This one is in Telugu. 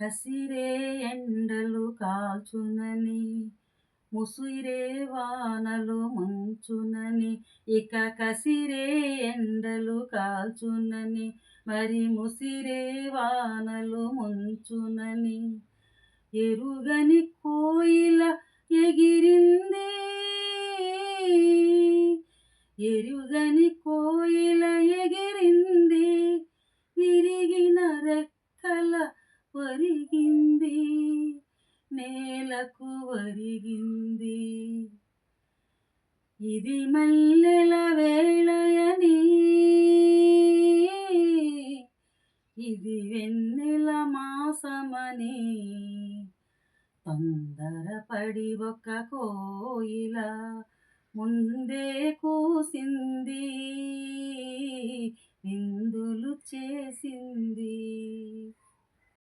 కసిరే ఎండలు కాల్చునని, ముసిరే వానలు ముంచునని, ఇక కసిరే ఎండలు కాల్చునని, మరి ముసిరే వానలు ముంచునని, ఎరుగని కోయిల ఎగిరింది, ఎరుగని కోయిల ఎగిరింది, విరిగిన రెక్కల ఒరిగింది, నేలకు ఒరిగింది. ఇది మల్లెల వేళయని, ఇది వెన్నెల మాసమని, తొందరపడి ఒక కోయిల ముందే కూసింది, విందులు చేసింది.